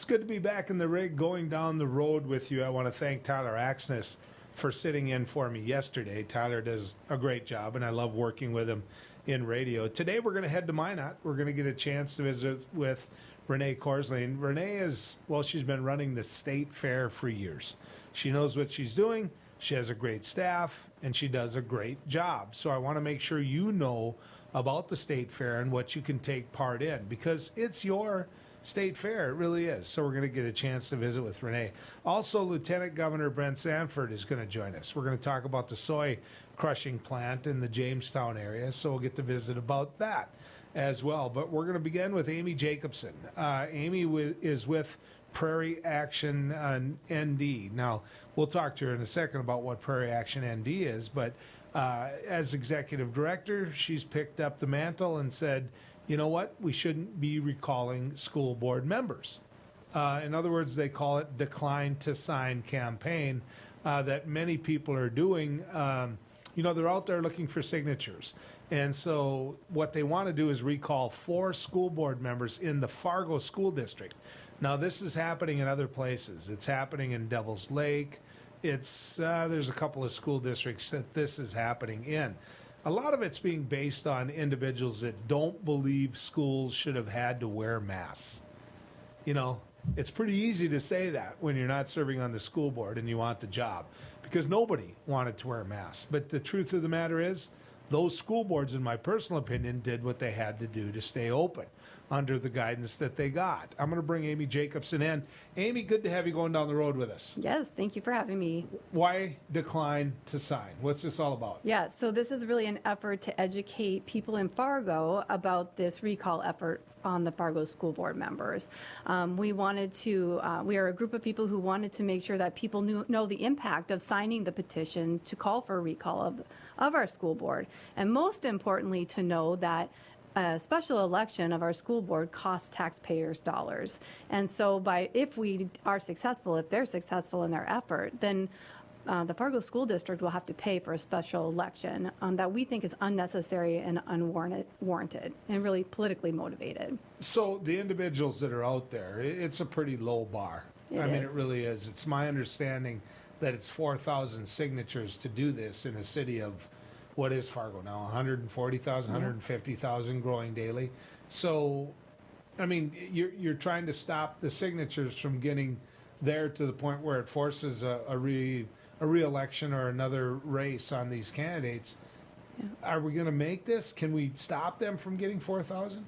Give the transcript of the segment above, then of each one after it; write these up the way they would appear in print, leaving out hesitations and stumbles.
good to be back in the rig going down the road with you. I want to thank Tyler Axness for sitting in for me yesterday. Tyler does a great job, and I love working with him in radio. Today we're going to head to Minot. We're going to get a chance to visit with Renae Korslien. Renae is, well, she's been running the state fair for years. She knows what she's doing. She has a great staff, and she does a great job. So I want to make sure you know about the state fair and what you can take part in, because it's your state fair. It really is. So we're going to get a chance to visit with Renae. Also, Lieutenant Governor Brent Sanford is going to join us. We're going to talk about the soy crushing plant in the Jamestown area, so we'll get to visit about that as well. But we're going to begin with Amy Jacobson. Amy is with Prairie Action ND. Now, we'll talk to her in a second about what Prairie Action ND is, but as executive director, she's picked up the mantle and said, you know what, we shouldn't be recalling school board members. In other words, they call it decline to sign campaign that many people are doing. They're out there looking for signatures. And so what they want to do is recall 4 school board members in the Fargo School District. Now, this is happening in other places. It's happening in Devil's Lake. There's a couple of school districts that this is happening in. A lot of it's being based on individuals that don't believe schools should have had to wear masks. You know, it's pretty easy to say that when you're not serving on the school board and you want the job, because nobody wanted to wear masks. But the truth of the matter is, those school boards, in my personal opinion, did what they had to do to stay open under the guidance that they got. I'm going to bring Amy Jacobson in. Amy, good to have you going down the road with us. Yes, thank you for having me. Why decline to sign? What's this all about? Yeah, so this is really an effort to educate people in Fargo about this recall effort on the Fargo School Board members. We are a group of people who wanted to make sure that people know the impact of signing the petition to call for a recall of our school board. And most importantly, to know that a special election of our school board costs taxpayers dollars. And so if they're successful in their effort, then the Fargo School District will have to pay for a special election that we think is unnecessary and unwarranted and really politically motivated. So the individuals that are out there, it's a pretty low bar. It really is. It's my understanding that it's 4,000 signatures to do this in a city of, what is Fargo now, 140,000, 150,000 growing daily. So, you're trying to stop the signatures from getting there to the point where it forces a re-election or another race on these candidates. Yeah. Are we going to make this? Can we stop them from getting 4,000?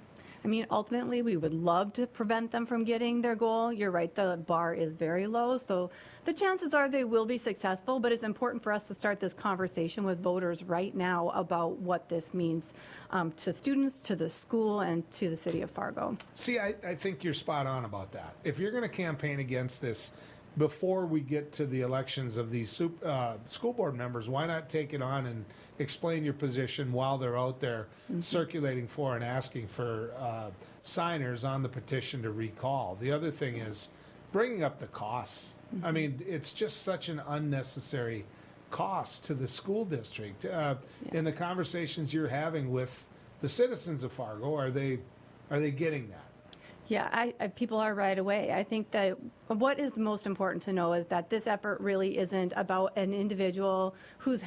Ultimately, we would love to prevent them from getting their goal. You're right, the bar is very low, so the chances are they will be successful, but it's important for us to start this conversation with voters right now about what this means to students, to the school, and to the city of Fargo. See, I think you're spot on about that. If you're going to campaign against this before we get to the elections of these school board members, why not take it on and explain your position while they're out there circulating for and asking for signers on the petition to recall? The other thing is bringing up the costs. It's just such an unnecessary cost to the school district. In the conversations you're having with the citizens of Fargo, are they getting that? Yeah, people are right away. I think that what is most important to know is that this effort really isn't about an individual who's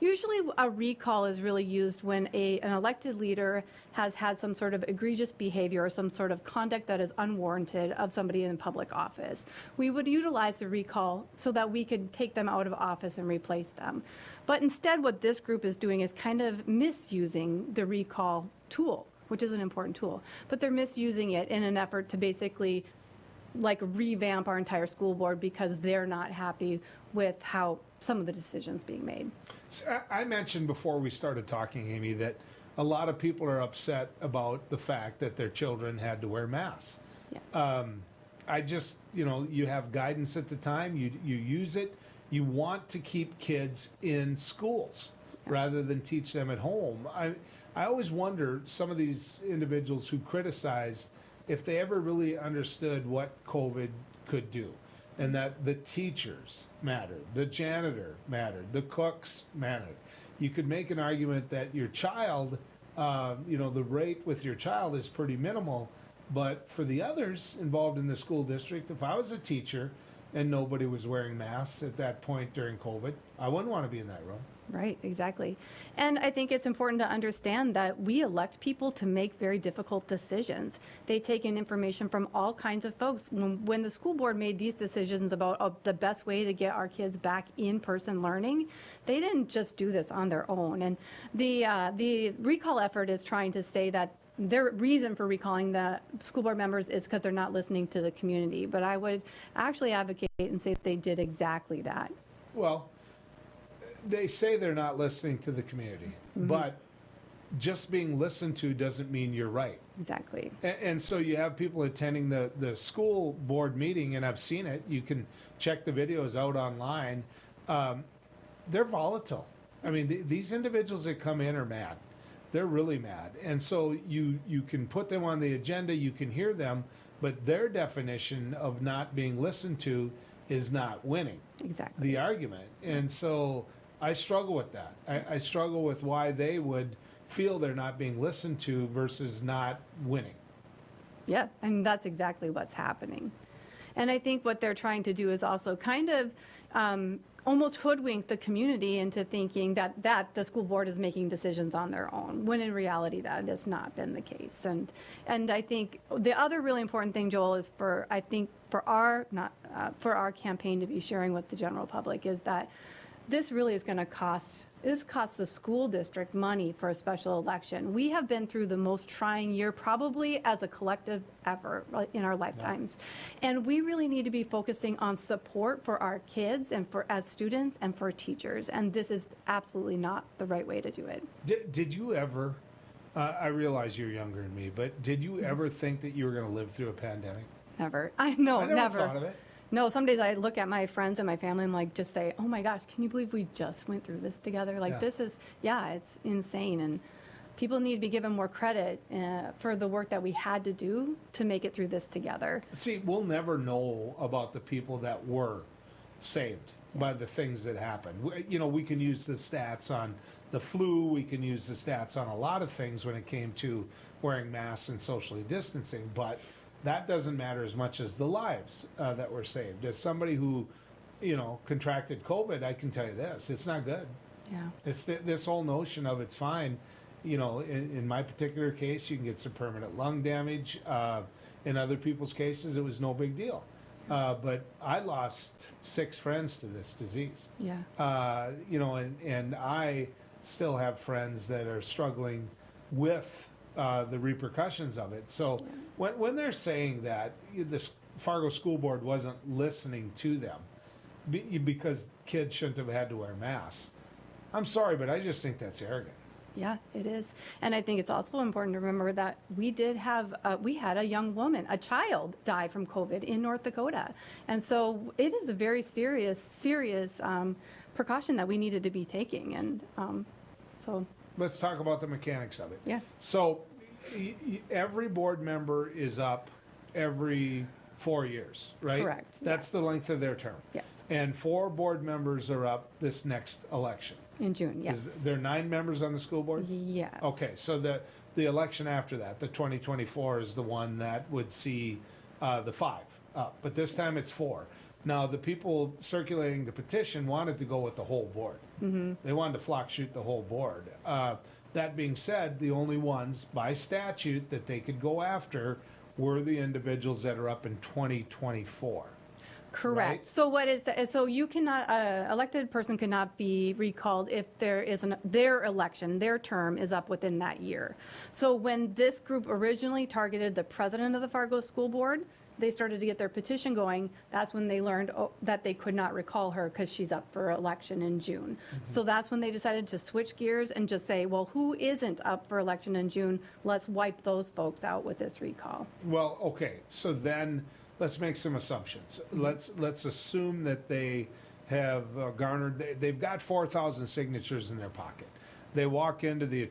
usually a recall is really used when an elected leader has had some sort of egregious behavior or some sort of conduct that is unwarranted of somebody in public office. We would utilize the recall so that we could take them out of office and replace them. But instead, what this group is doing is kind of misusing the recall tool, which is an important tool, but they're misusing it in an effort to basically revamp our entire school board because they're not happy with how some of the decisions being made. So I mentioned before we started talking, Amy, that a lot of people are upset about the fact that their children had to wear masks. Yes. You have guidance at the time, you use it, you want to keep kids in schools rather than teach them at home. I always wonder, some of these individuals who criticize, if they ever really understood what COVID could do, and that the teachers mattered, the janitor mattered, the cooks mattered. You could make an argument that your child, the rate with your child is pretty minimal, But for the others involved in the school district, if I was a teacher and nobody was wearing masks at that point during COVID, I wouldn't want to be in that room. Right, exactly. And I think it's important to understand that we elect people to make very difficult decisions. They take in information from all kinds of folks. When the school board made these decisions about the best way to get our kids back in-person learning, they didn't just do this on their own. And the recall effort is trying to say that their reason for recalling the school board members is because they're not listening to the community. But I would actually advocate and say that they did exactly that. Well, they say they're not listening to the community, but just being listened to doesn't mean you're right. Exactly. And so you have people attending the school board meeting, and I've seen it. You can check the videos out online. They're volatile. I mean, these individuals that come in are mad. They're really mad. And so you can put them on the agenda, you can hear them, but their definition of not being listened to is not winning Exactly. the argument. And so I struggle with that. I struggle with why they would feel they're not being listened to versus not winning. Yeah, and that's exactly what's happening. And I think what they're trying to do is also kind of almost hoodwink the community into thinking that the school board is making decisions on their own, when in reality that has not been the case. And I think the other really important thing, Joel, is for our campaign to be sharing with the general public is that this really is going to cost the school district money for a special election. We have been through the most trying year probably as a collective ever in our lifetimes. Yeah. And we really need to be focusing on support for our kids and as students and for teachers. And this is absolutely not the right way to do it. Did you ever, I realize you're younger than me, but did you ever think that you were going to live through a pandemic? Never. I never thought of it. No, some days I look at my friends and my family and like just say, oh my gosh, can you believe we just went through this together? Like this is, it's insane. And people need to be given more credit for the work that we had to do to make it through this together. See, we'll never know about the people that were saved by the things that happened. We can use the stats on the flu, we can use the stats on a lot of things when it came to wearing masks and socially distancing, but that doesn't matter as much as the lives that were saved. As somebody who, contracted COVID, I can tell you this, it's not good. Yeah. It's this whole notion of it's fine. In my particular case, you can get some permanent lung damage. In other people's cases, it was no big deal. But I lost 6 friends to this disease. Yeah. And I still have friends that are struggling with the repercussions of it. So when they're saying that this Fargo School Board wasn't listening to them because kids shouldn't have had to wear masks, I'm sorry, but I just think that's arrogant. Yeah, it is. And I think it's also important to remember that we had a young woman, a child, die from COVID in North Dakota. And so it is a very serious precaution that we needed to be taking. And so let's talk about the mechanics of it. Yeah. So every board member is up every 4 years, right? Correct. That's the length of their term. Yes. And 4 board members are up this next election. In June, yes. Is there 9 members on the school board? Yes. Okay, so the election after that, the 2024, is the one that would see the 5 up, but this time it's 4. Now, the people circulating the petition wanted to go with the whole board. Mm-hmm. They wanted to flock shoot the whole board. That being said, the only ones by statute that they could go after were the individuals that are up in 2024. Correct. Right? So what is that? So you cannot, elected person cannot be recalled if there is their election, their term is up within that year. So when this group originally targeted the president of the Fargo School Board, they started to get their petition going. That's when they learned that they could not recall her because she's up for election in June. Mm-hmm. So that's when they decided to switch gears and just say, well, who isn't up for election in June? Let's wipe those folks out with this recall. Well, okay. So then let's make some assumptions. Let's assume that they have they've got 4,000 signatures in their pocket. They walk into the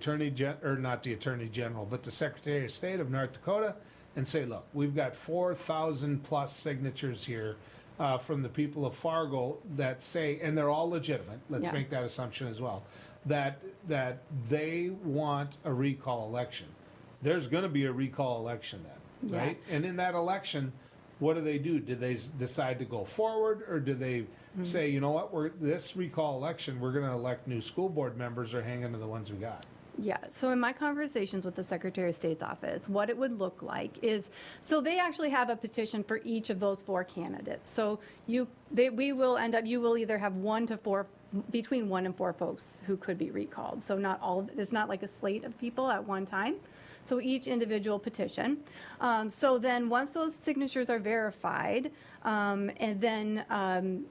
not the Attorney General, but the Secretary of State of North Dakota and say, look, we've got 4,000 plus signatures here from the people of Fargo that say, and they're all legitimate, let's make that assumption as well, that they want a recall election. There's going to be a recall election then. Yeah. right? And in that election, what do? Do they decide to go forward, or do they say, you know what, this recall election, we're going to elect new school board members or hang on to the ones we got? Yeah, so in my conversations with the Secretary of State's office, what it would look like is, so they actually have a petition for each of those 4 candidates. So you will either have between 1 and 4 folks who could be recalled. So it's not like a slate of people at one time. So each individual petition. So then once those signatures are verified, and then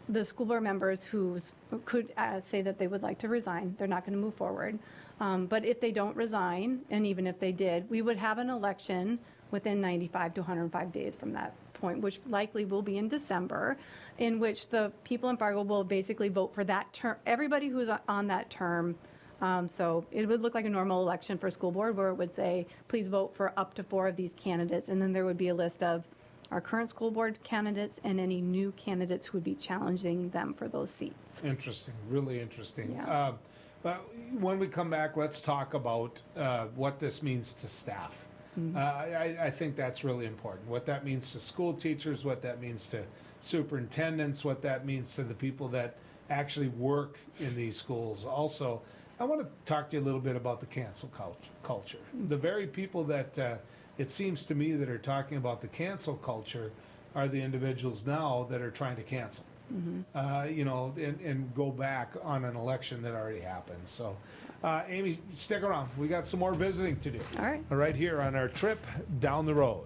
the school board members who could say that they would like to resign, they're not going to move forward. But if they don't resign, and even if they did, we would have an election within 95 to 105 days from that point, which likely will be in December, in which the people in Fargo will basically vote for that term, everybody who's on that term. So it would look like a normal election for a school board, where it would say, please vote for up to 4 of these candidates. And then there would be a list of our current school board candidates and any new candidates who would be challenging them for those seats. Interesting, really interesting. Yeah. But when we come back, let's talk about what this means to staff. I think that's really important. What that means to school teachers, what that means to superintendents, what that means to the people that actually work in these schools. Also, I want to talk to you a little bit about the cancel culture. The very people that it seems to me that are talking about the cancel culture are the individuals now that are trying to cancel. And go back on an election that already happened. So, Amy, stick around. We got some more visiting to do. All right. Right here on our trip down the road.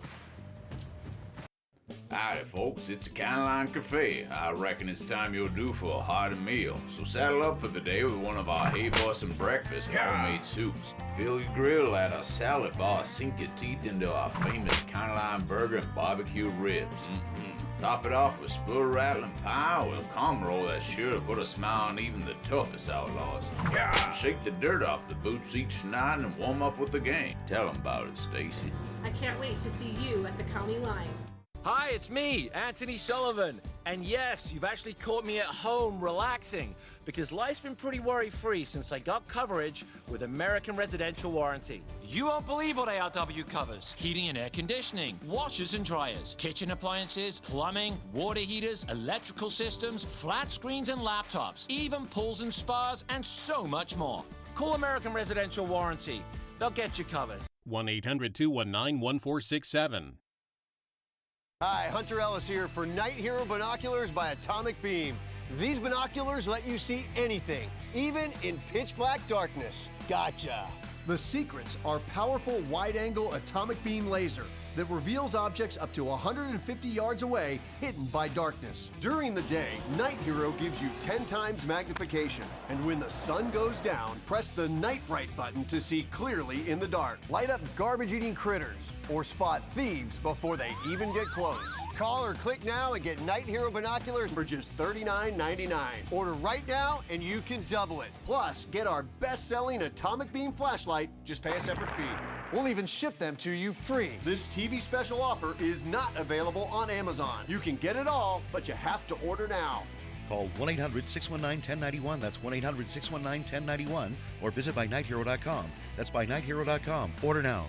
Howdy, folks. It's a Korslien Cafe. I reckon it's time you're due for a hearty meal. So saddle up for the day with one of our hay-bossing breakfast homemade soups. Fill your grill at a salad bar. Sink your teeth into our famous Korslien burger and barbecue ribs. Top it off with spoon-rattling pie with a calm roll that's sure to put a smile on even the toughest outlaws. Shake the dirt off the boots each night and warm up with the gang. Tell them about it, Stacy. I can't wait to see you at the county line. Hi, it's me, Anthony Sullivan. And yes, you've actually caught me at home relaxing, because life's been pretty worry-free since I got coverage with American Residential Warranty. You won't believe what ARW covers. Heating and air conditioning, washers and dryers, kitchen appliances, plumbing, water heaters, electrical systems, flat screens and laptops, even pools and spas, and so much more. Call American Residential Warranty. They'll get you covered. 1-800-219-1467. Hi, Hunter Ellis here for Night Hero Binoculars by Atomic Beam. These binoculars let you see anything, even in pitch black darkness. Gotcha. The secrets are powerful wide-angle atomic beam laser that reveals objects up to 150 yards away, hidden by darkness. During the day, Night Hero gives you 10 times magnification. And when the sun goes down, press the Night Bright button to see clearly in the dark. Light up garbage-eating critters or spot thieves before they even get close. Call or click now and get Night Hero binoculars for just $39.99. Order right now and you can double it. Plus, get our best-selling atomic beam flashlight. Just pay a separate fee. We'll even ship them to you free. This TV special offer is not available on Amazon. You can get it all, but you have to order now. Call 1-800-619-1091. That's 1-800-619-1091. Or visit bynighthero.com. That's bynighthero.com. Order now.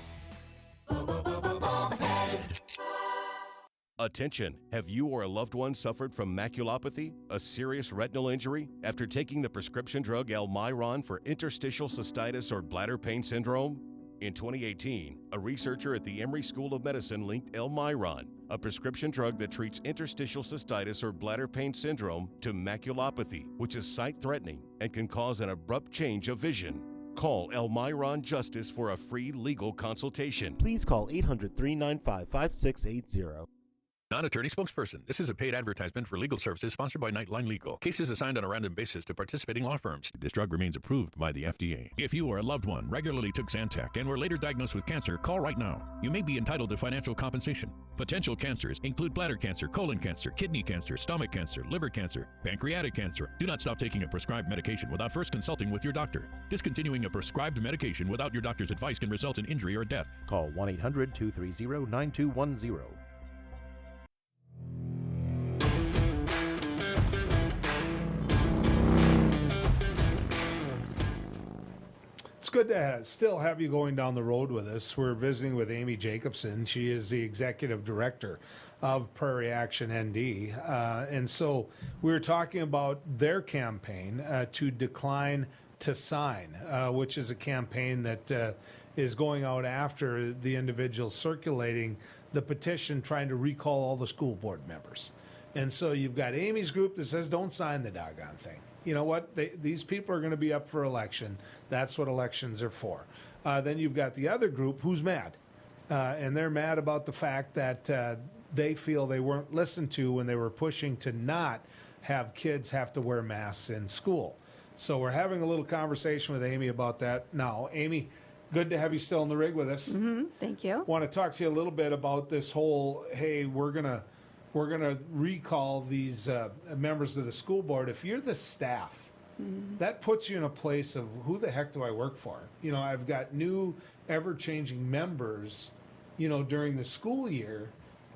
Attention! Have you or a loved one suffered from maculopathy, a serious retinal injury, after taking the prescription drug Elmiron for interstitial cystitis or bladder pain syndrome? In 2018, a researcher at the Emory School of Medicine linked Elmiron, a prescription drug that treats interstitial cystitis or bladder pain syndrome, to maculopathy, which is sight-threatening and can cause an abrupt change of vision. Call Elmiron Justice for a free legal consultation. Please call 800-395-5680. Non-attorney spokesperson. This is a paid advertisement for legal services sponsored by Nightline Legal. Cases assigned on a random basis to participating law firms. This drug remains approved by the FDA. If you or a loved one regularly took Zantac and were later diagnosed with cancer, call right now. You may be entitled to financial compensation. Potential cancers include bladder cancer, colon cancer, kidney cancer, stomach cancer, liver cancer, pancreatic cancer. Do not stop taking a prescribed medication without first consulting with your doctor. Discontinuing a prescribed medication without your doctor's advice can result in injury or death. Call 1-800-230-9210. Let's good to still have you going down the road with us. We're visiting with Amy Jacobson. She is the executive director of Prairie Action ND. And so we were talking about their campaign to decline to sign, which is a campaign that is going out after the individuals circulating the petition trying to recall all the school board members. And so you've got Amy's group that says, don't sign the doggone thing. You know what? These people are going to be up for election. That's what elections are for. Then you've got the other group who's mad. And they're mad about the fact that they feel they weren't listened to when they were pushing to not have kids have to wear masks in school. So we're having a little conversation with Amy about that now. Amy, good to have you still in the rig with us. Mm-hmm. Thank you. Want to talk to you a little bit about this whole, hey, we're gonna recall these members of the school board. If you're the staff, that puts you in a place of who the heck do I work for? You know, I've got new, ever-changing members, you know, during the school year,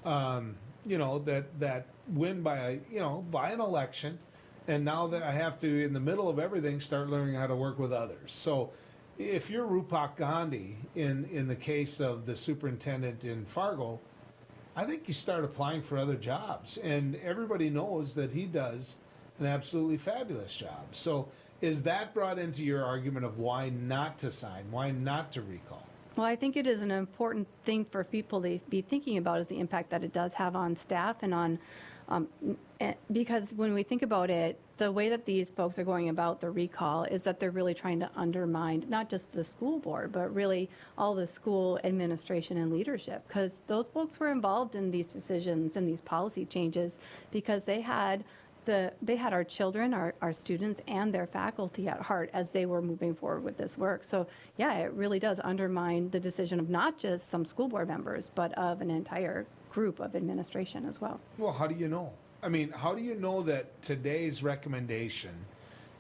you know, that win by an election, and now that I have to, in the middle of everything, start learning how to work with others. So if you're Rupak Gandhi, in the case of the superintendent in Fargo, I think you start applying for other jobs. And everybody knows that he does an absolutely fabulous job. So is that brought into your argument of why not to sign, why not to recall? Well, I think it is an important thing for people to be thinking about is the impact that it does have on staff and on, because when we think about it, the way that these folks are going about the recall is that they're really trying to undermine not just the school board, but really all the school administration and leadership, because those folks were involved in these decisions and these policy changes because they had our children, our students, and their faculty at heart as they were moving forward with this work. So, yeah, it really does undermine the decision of not just some school board members, but of an entire group of administration as well. Well, how do you know? I mean, how do you know that today's recommendation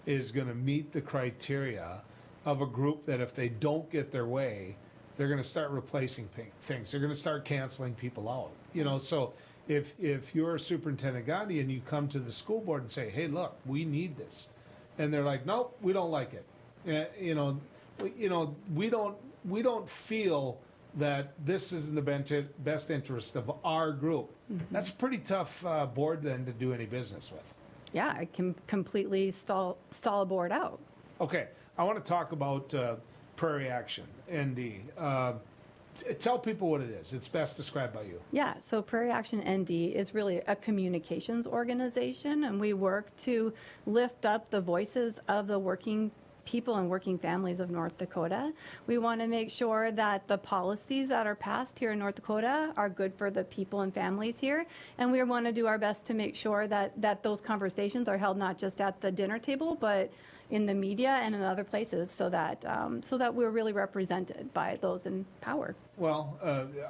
is going to meet the criteria of a group that if they don't get their way, they're going to start replacing things. They're going to start canceling people out. You know, so if you're Superintendent Gandhi and you come to the school board and say, hey, look, we need this. And they're like, nope, we don't like it. We don't feel that this is in the best interest of our group. Mm-hmm. That's a pretty tough board then to do any business with. Yeah, it can completely stall a board out. Okay, I want to talk about Prairie Action ND. Tell people what it is. It's best described by you. Yeah, so Prairie Action ND is really a communications organization, and we work to lift up the voices of the working people and working families of North Dakota. We want to make sure that the policies that are passed here in North Dakota are good for the people and families here, and we want to do our best to make sure that those conversations are held not just at the dinner table, but in the media and in other places, so that we're really represented by those in power. Well,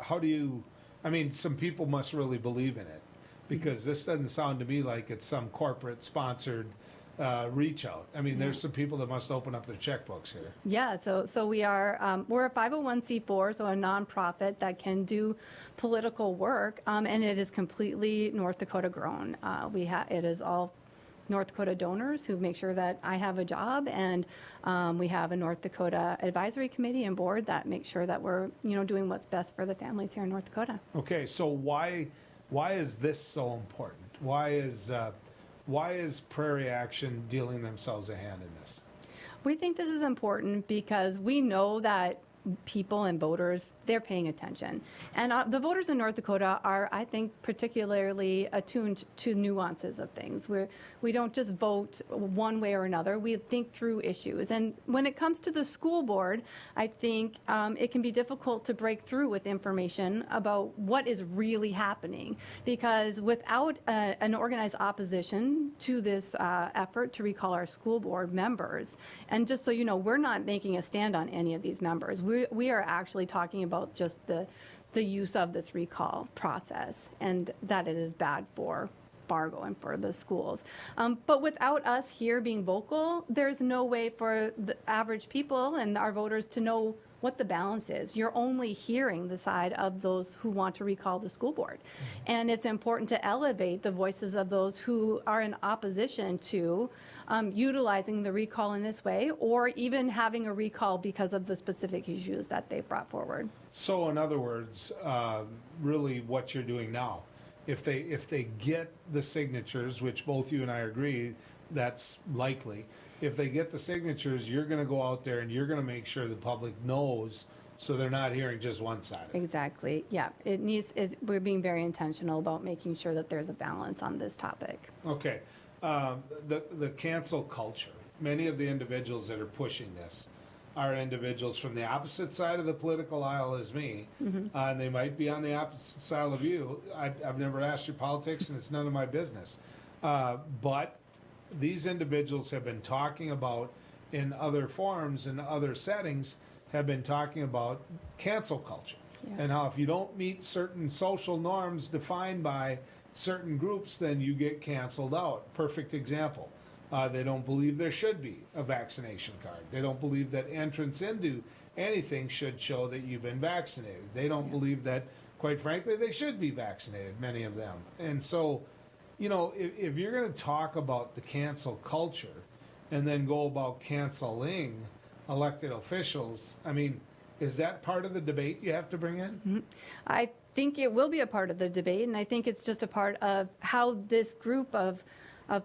how do you? I mean, some people must really believe in it, because this doesn't sound to me like it's some corporate sponsored reach out. I mean, there's some people that must open up their checkbooks here. Yeah, so we are, we're a 501c4, so a nonprofit that can do political work, and it is completely North Dakota grown. It is all North Dakota donors who make sure that I have a job, and we have a North Dakota advisory committee and board that makes sure that we're doing what's best for the families here in North Dakota. Okay, so why is this so important? Why is Prairie Action dealing themselves a hand in this? We think this is important because we know that people and voters, they're paying attention. And the voters in North Dakota are, I think, particularly attuned to nuances of things. We don't just vote one way or another. We think through issues. And when it comes to the school board, I think it can be difficult to break through with information about what is really happening. Because without an organized opposition to this effort to recall our school board members, and just so you know, we're not making a stand on any of these members. We are actually talking about just the use of this recall process, and that it is bad for Fargo and for the schools. But without us here being vocal, there's no way for the average people and our voters to know what the balance is. You're only hearing the side of those who want to recall the school board. And it's important to elevate the voices of those who are in opposition to utilizing the recall in this way, or even having a recall because of the specific issues that they've brought forward. So in other words, really what you're doing now, if they get the signatures, which both you and I agree that's likely, if they get the signatures, you're going to go out there and you're going to make sure the public knows, so they're not hearing just one side of it. Exactly. Yeah. We're being very intentional about making sure that there's a balance on this topic. Okay. The cancel culture. Many of the individuals that are pushing this are individuals from the opposite side of the political aisle as me, and they might be on the opposite side of you. I've never asked your politics, and it's none of my business. But these individuals have been talking about, in other forums and other settings, have been talking about cancel culture. Yeah. And how if you don't meet certain social norms defined by certain groups, then you get canceled out. Perfect example. They don't believe there should be a vaccination card. They don't believe that entrance into anything should show that you've been vaccinated. They don't believe that, quite frankly, they should be vaccinated, many of them. And so, you know, if you're going to talk about the cancel culture and then go about canceling elected officials, I mean, is that part of the debate you have to bring in? I think it will be a part of the debate, and I think it's just a part of how this group of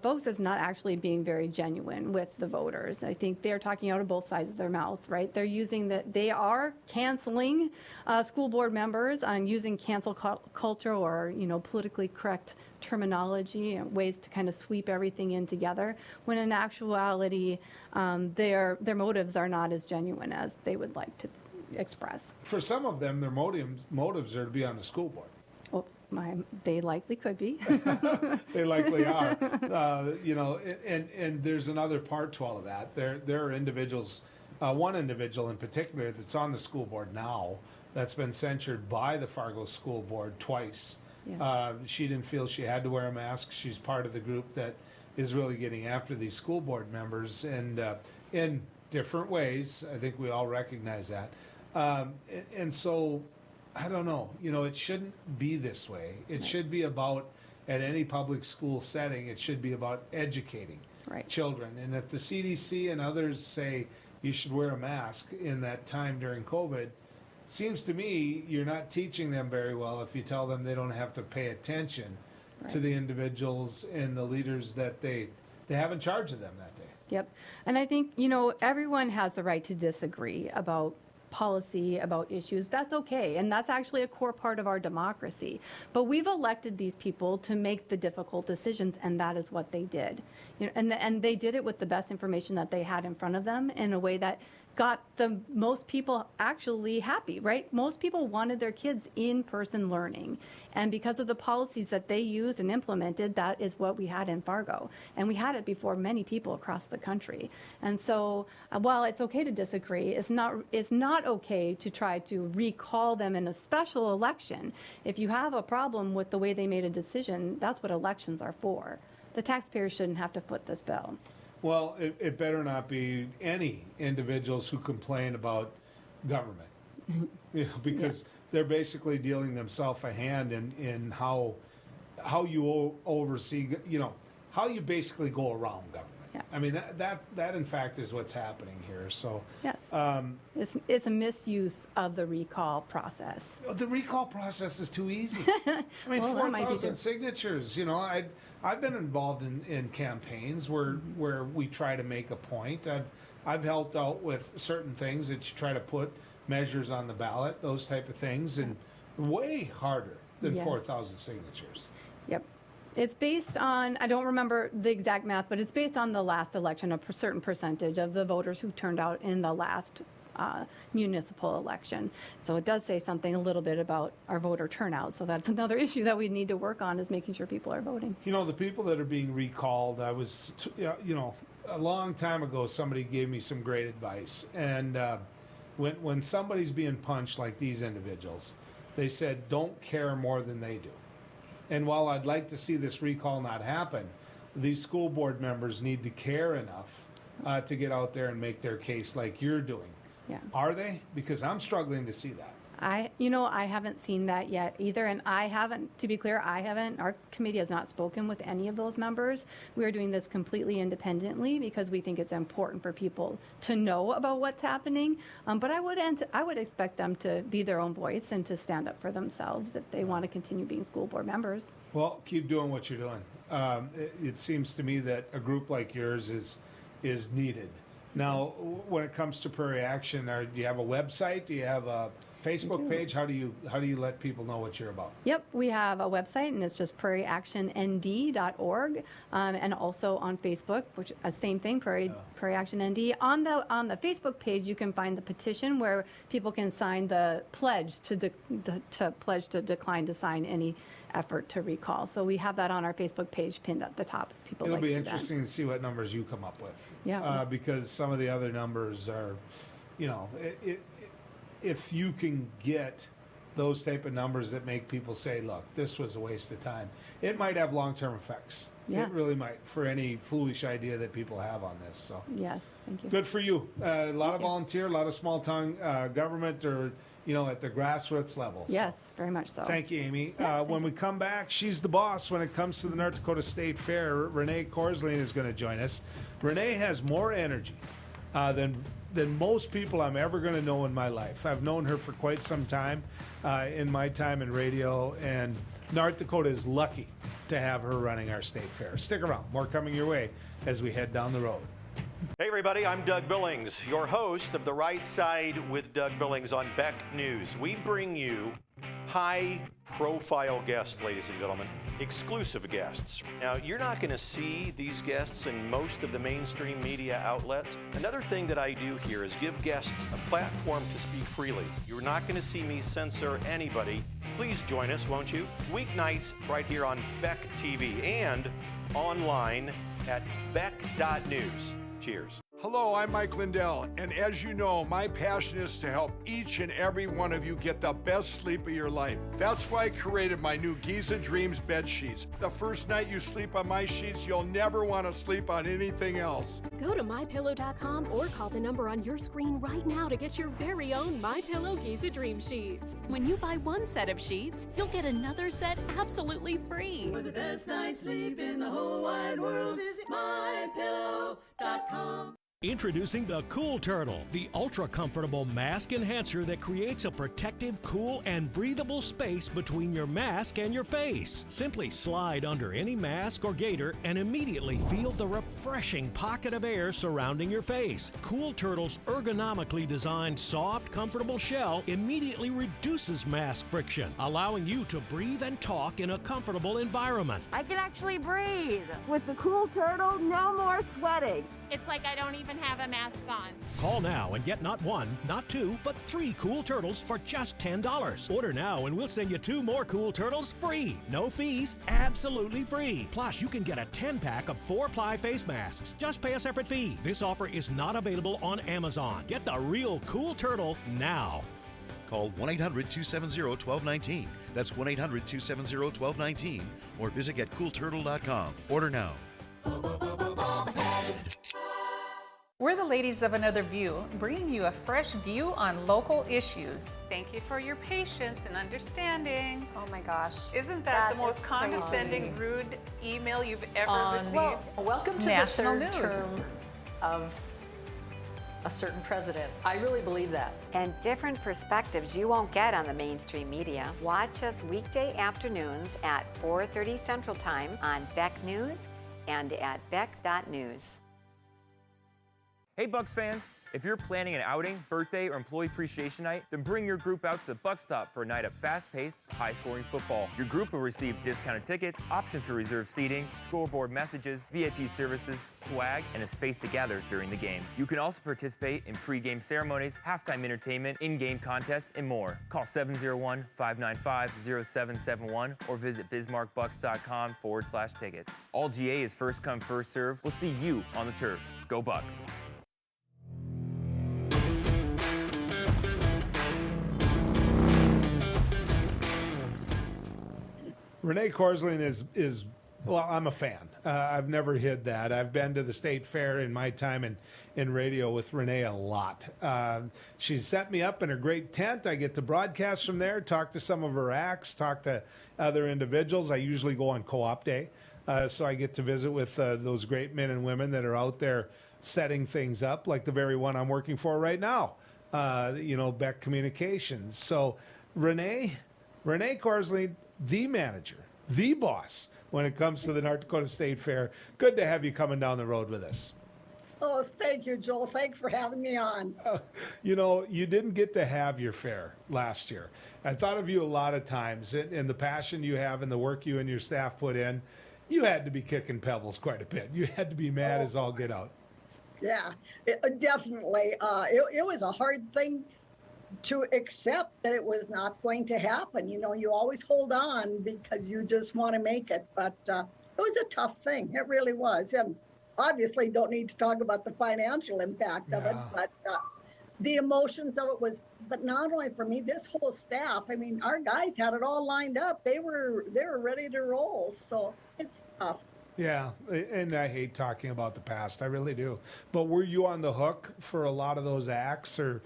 folks is not actually being very genuine with the voters. I think they're talking out of both sides of their mouth, right? They're using they are canceling school board members on using cancel culture or, you know, politically correct terminology and ways to kind of sweep everything in together, when in actuality their motives are not as genuine as they would like to express. For some of them, their motives are to be on the school board. Well, they likely could be. They likely are. You know, and there's another part to all of that. There are individuals, one individual in particular that's on the school board now that's been censured by the Fargo School Board twice. Yes. She didn't feel she had to wear a mask. She's part of the group that is really getting after these school board members, and in different ways. I think we all recognize that. And so, I don't know, you know, it shouldn't be this way. It should be about, at any public school setting, it should be about educating children. And if the CDC and others say you should wear a mask in that time during COVID, it seems to me you're not teaching them very well if you tell them they don't have to pay attention to the individuals and the leaders that they have in charge of them that day. Yep. And I think, you know, everyone has the right to disagree about policy, about issues. That's okay, and that's actually a core part of our democracy. But we've elected these people to make the difficult decisions, and that is what they did. You know, and they did it with the best information that they had in front of them in a way that got the most people actually happy, right? Most people wanted their kids in-person learning. And because of the policies that they used and implemented, that is what we had in Fargo. And we had it before many people across the country. And so while it's okay to disagree, it's not okay to try to recall them in a special election. If you have a problem with the way they made a decision, that's what elections are for. The taxpayers shouldn't have to foot this bill. Well, it better not be any individuals who complain about government, you know, because they're basically dealing themselves a hand in how you oversee, you know, how you basically go around government. Yeah. I mean, that in fact is what's happening here. So yes, it's a misuse of the recall process. The recall process is too easy. I mean, well, 4,000 signatures. You know, I've been involved in campaigns where we try to make a point. I've helped out with certain things that you try to put measures on the ballot, those type of things, and way harder than 4,000 signatures. Yep. It's based on, I don't remember the exact math, but it's based on the last election, a certain percentage of the voters who turned out in the last municipal election. So it does say something a little bit about our voter turnout. So that's another issue that we need to work on, is making sure people are voting. You know, the people that are being recalled, I was, you know, a long time ago, somebody gave me some great advice. And when somebody's being punched like these individuals, they said, don't care more than they do. And while I'd like to see this recall not happen, these school board members need to care enough to get out there and make their case like you're doing. Yeah. Are they? Because I'm struggling to see that. I haven't seen that yet either, and I haven't, to be clear, our committee has not spoken with any of those members. We are doing this completely independently because we think it's important for people to know about what's happening, but I would expect them to be their own voice and to stand up for themselves if they want to continue being school board members. Well, keep doing what you're doing. It seems to me that a group like yours is needed. Now, when it comes to Prairie Action, do you have a website? Do you have a Facebook page? How do you let people know what you're about? Yep, we have a website, and it's just prairieactionnd.org, and also on Facebook, which same thing, Prairie Action ND. On the Facebook page, you can find the petition where people can sign the pledge to pledge to decline to sign any effort to recall. So we have that on our Facebook page pinned at the top. If people It'll like be to do interesting to see what numbers you come up with. Yeah. Because some of the other numbers are, if you can get those type of numbers that make people say, look, this was a waste of time, it might have long-term effects. Yeah. It really might, for any foolish idea that people have on this. So Yes, thank you. good for you. A lot of volunteer, a lot of small-town government, or at the grassroots level. Yes, very much so. Thank you, Amy. Yes, When we come back, she's the boss when it comes to the North Dakota State Fair. Renae Korslien is going to join us. Renae has more energy than most people I'm ever going to know in my life. I've known her for quite some time in my time in radio, and North Dakota is lucky to have her running our state fair. Stick around. More coming your way as we head down the road. Hey everybody, I'm Doug Billings, your host of The Right Side with Doug Billings on Beck News. We bring you high-profile guests, ladies and gentlemen, exclusive guests. Now, you're not going to see these guests in most of the mainstream media outlets. Another thing that I do here is give guests a platform to speak freely. You're not going to see me censor anybody. Please join us, won't you? Weeknights right here on Beck TV and online at beck.news. Cheers. Hello, I'm Mike Lindell, and as you know, my passion is to help each and every one of you get the best sleep of your life. That's why I created my new Giza Dreams bed sheets. The first night you sleep on my sheets, you'll never want to sleep on anything else. Go to MyPillow.com or call the number on your screen right now to get your very own MyPillow Giza Dream sheets. When you buy one set of sheets, you'll get another set absolutely free. For the best night's sleep in the whole wide world, visit MyPillow.com. Introducing the Cool Turtle, the ultra-comfortable mask enhancer that creates a protective, cool, and breathable space between your mask and your face. Simply slide under any mask or gaiter and immediately feel the refreshing pocket of air surrounding your face. Cool Turtle's ergonomically designed, soft, comfortable shell immediately reduces mask friction, allowing you to breathe and talk in a comfortable environment. I can actually breathe. With the Cool Turtle, no more sweating. It's like I don't even have a mask on. Call now and get not one, not two, but 3 Cool Turtles for just $10. Order now and we'll send you 2 more Cool Turtles free. No fees, absolutely free. Plus, you can get a 10-pack of 4-ply face masks. Just pay a separate fee. This offer is not available on Amazon. Get the real Cool Turtle now. Call 1-800-270-1219. That's 1-800-270-1219. Or visit getcoolturtle.com. Order now. We're the ladies of Another View, bringing you a fresh view on local issues. Thank you for your patience and understanding. Oh my gosh. Isn't that the most condescending, rude email you've ever received? Well, welcome to National the third term of a certain president. I really believe that. And different perspectives you won't get on the mainstream media. Watch us weekday afternoons at 4:30 Central Time on Beck News and at beck.news. Hey Bucks fans, if you're planning an outing, birthday, or employee appreciation night, then bring your group out to the Buck Stop for a night of fast-paced, high-scoring football. Your group will receive discounted tickets, options for reserved seating, scoreboard messages, VIP services, swag, and a space to gather during the game. You can also participate in pre-game ceremonies, halftime entertainment, in-game contests, and more. Call 701-595-0771 or visit bismarckbucks.com/tickets. All GA is first come, first serve. We'll see you on the turf. Go Bucks! Renae Korslien is well, I'm a fan. I've never hid that. I've been to the state fair in my time in radio with Renae a lot. She's set me up in a great tent. I get to broadcast from there, talk to some of her acts, talk to other individuals. I usually go on co-op day, so I get to visit with those great men and women that are out there setting things up, like the very one I'm working for right now, Beck Communications. So Renae Korslien, the manager, the boss when it comes to the North Dakota State Fair. Good to have you coming down the road with us. Oh, thank you, Joel. Thanks for having me on. You didn't get to have your fair last year. I thought of you a lot of times, and the passion you have and the work you and your staff put in. You had to be kicking pebbles quite a bit. You had to be mad as all get out. Yeah, definitely. It was a hard thing to accept that it was not going to happen. You always hold on because you just want to make it. But it was a tough thing. It really was. And obviously don't need to talk about the financial impact of it, but the emotions of it was, but not only for me, this whole staff, I mean, our guys had it all lined up. They were ready to roll. So it's tough. Yeah, and I hate talking about the past. I really do. But were you on the hook for a lot of those acts, or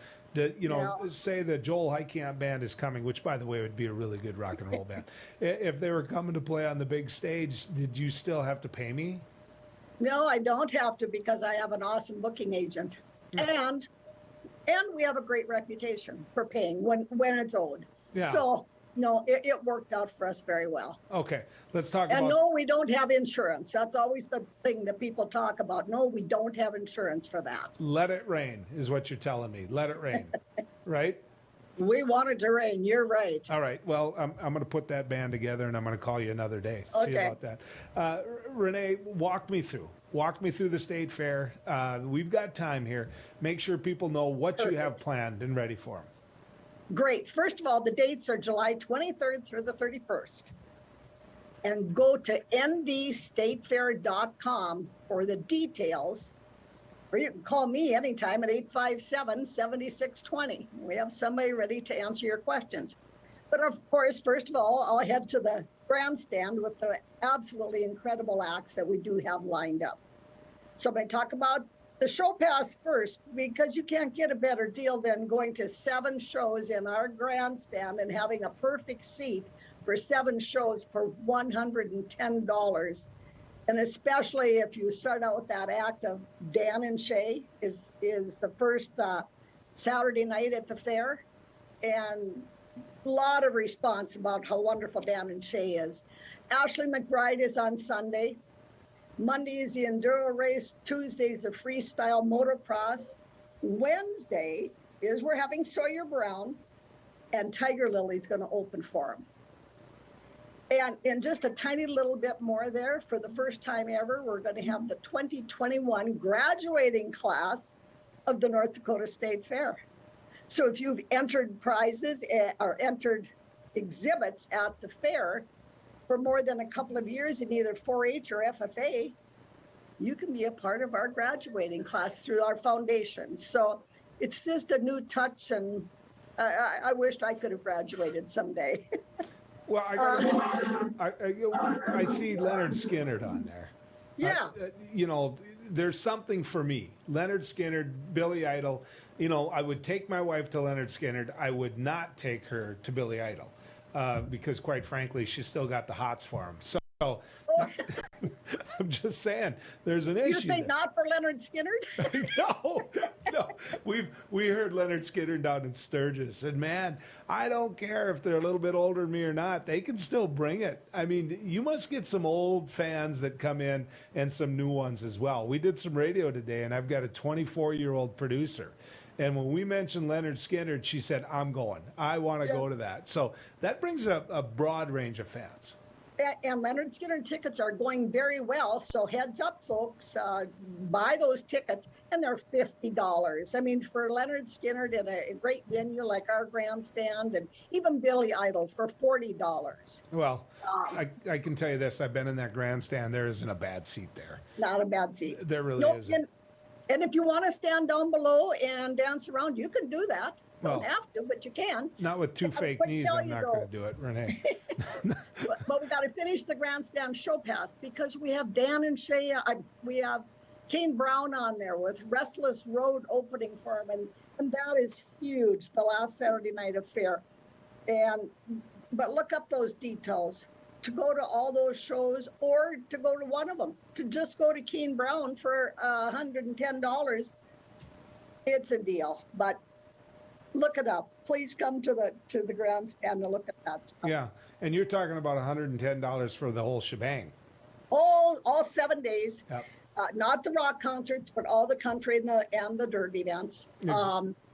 say the Joel Heitkamp band is coming, which by the way would be a really good rock and roll band. If they were coming to play on the big stage, did you still have to pay me? No, I don't have to because I have an awesome booking agent, and we have a great reputation for paying when it's owed. Yeah. So no, it worked out for us very well. Okay, let's talk and about. No, we don't have insurance. That's always the thing that people talk about. No, we don't have insurance for that. Let it rain is what you're telling me. Let it rain, right? We want it to rain. You're right. All right. Well, I'm going to put that band together, and I'm going to call you another day. Okay. See about that. Renae, walk me through the state fair. We've got time here. Make sure people know what you have planned and ready for them. Great. First of all, the dates are July 23rd through the 31st. And go to ndstatefair.com for the details. Or you can call me anytime at 857-7620. We have somebody ready to answer your questions. But of course, first of all, I'll head to the grandstand with the absolutely incredible acts that we do have lined up. So I'm going to talk about the show pass first, because you can't get a better deal than going to 7 shows in our grandstand and having a perfect seat for 7 shows for $110. And especially if you start out with that act of Dan and Shay is the first Saturday night at the fair. And a lot of response about how wonderful Dan and Shay is. Ashley McBride is on Sunday. Monday is the enduro race. Tuesday is the freestyle motocross. Wednesday is we're having Sawyer Brown, and Tiger Lily's going to open for him. And just a tiny little bit more there, for the first time ever, we're going to have the 2021 graduating class of the North Dakota State Fair. So if you've entered prizes or entered exhibits at the fair for more than a couple of years in either 4-H or FFA, you can be a part of our graduating class through our foundation. So it's just a new touch, and I wished I could have graduated someday. Well, I see Leonard Skinner on there. Yeah. There's something for me. Leonard Skinner, Billy Idol. I would take my wife to Leonard Skinner. I would not take her to Billy Idol because, quite frankly, she's still got the hots for him. So I'm just saying, there's an issue. You think not for Leonard Skinner? No. We heard Leonard Skinner down in Sturgis, and man, I don't care if they're a little bit older than me or not. They can still bring it. I mean, you must get some old fans that come in and some new ones as well. We did some radio today, and I've got a 24-year-old producer. And when we mentioned Leonard Skinner, she said, I'm going. I want to go to that. So that brings a broad range of fans. And Leonard Skinner tickets are going very well. So heads up, folks, buy those tickets, and they're $50. I mean, for Leonard Skinner in a great venue like our grandstand, and even Billy Idol for $40. Well, I can tell you this. I've been in that grandstand. There isn't a bad seat there. Not a bad seat. There really isn't. And if you want to stand down below and dance around, you can do that. Don't have to, but you can. Not with two fake knees, I'm not going to do it, Renae. But we got to finish the grandstand show pass because we have Dan and Shay. We have Kane Brown on there with Restless Road opening for him, and that is huge. The last Saturday night affair, but look up those details to go to all those shows or to go to one of them. To just go to Kane Brown for $110, it's a deal. But look it up. Please come to the grandstand and look at that stuff. Yeah, and you're talking about $110 for the whole shebang. All 7 days. Yep. Not the rock concerts, but all the country and the dirt events.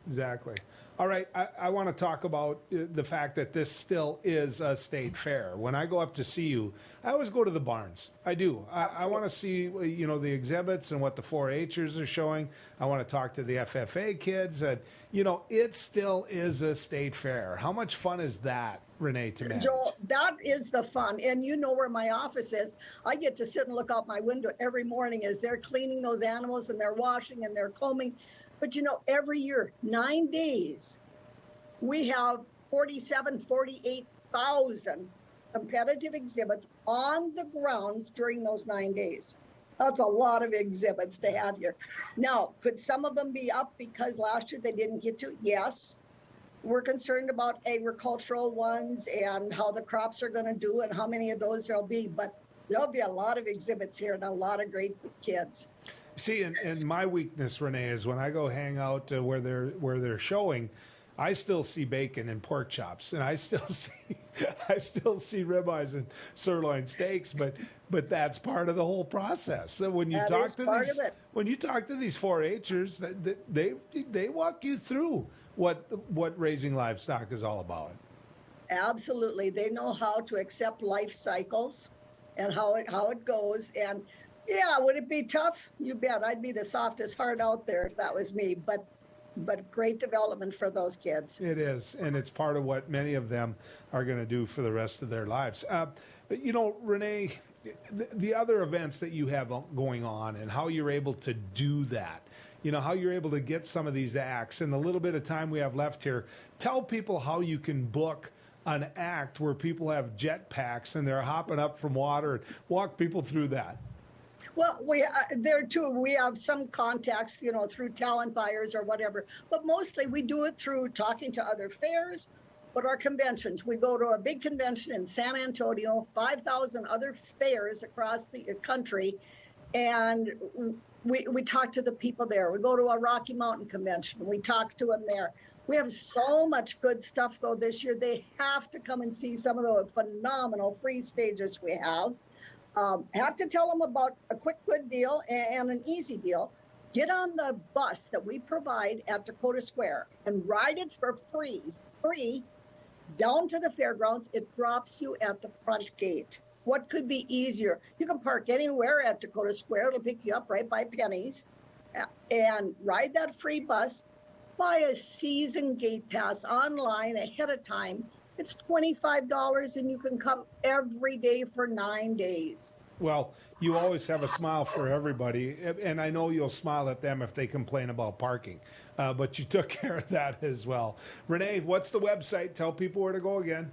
Exactly. All right, I want to talk about the fact that this still is a state fair. When I go up to see you, I always go to the barns. I do. I want to see, the exhibits and what the 4-H'ers are showing. I want to talk to the FFA kids. And, it still is a state fair. How much fun is that, Renae, to manage? Joel, that is the fun. And you know where my office is. I get to sit and look out my window every morning as they're cleaning those animals and they're washing and they're combing. But every year, 9 days, we have 48,000 competitive exhibits on the grounds during those 9 days. That's a lot of exhibits to have here. Now, could some of them be up because last year they didn't get to? Yes. We're concerned about agricultural ones and how the crops are going to do and how many of those there'll be. But there'll be a lot of exhibits here and a lot of great kids. See, and my weakness, Renae, is when I go hang out where they're showing, I still see bacon and pork chops, and I still see ribeyes and sirloin steaks, but that's part of the whole process. So when you talk to these 4-H'ers, they walk you through what raising livestock is all about. Absolutely, they know how to accept life cycles and how it goes. And yeah, would it be tough? You bet. I'd be the softest heart out there if that was me. But great development for those kids. It is, and it's part of what many of them are going to do for the rest of their lives. Renae, the other events that you have going on and how you're able to do that, how you're able to get some of these acts in the little bit of time we have left here, tell people how you can book an act where people have jet packs and they're hopping up from water and walk people through that. Well, there too, we have some contacts, through talent buyers or whatever, but mostly we do it through talking to other fairs, but our conventions. We go to a big convention in San Antonio, 5,000 other fairs across the country, and we talk to the people there. We go to a Rocky Mountain convention. We talk to them there. We have so much good stuff, though, this year. They have to come and see some of the phenomenal free stages we have. Have to tell them about a quick, good deal and an easy deal. Get on the bus that we provide at Dakota Square and ride it for free, down to the fairgrounds. It drops you at the front gate. What could be easier? You can park anywhere at Dakota Square. It'll pick you up right by Penny's and ride that free bus. Buy a season gate pass online ahead of time. It's $25 and you can come every day for 9 days. Well, you always have a smile for everybody, and I know you'll smile at them if they complain about parking, but you took care of that as well. Renae, what's the website? Tell people where to go again.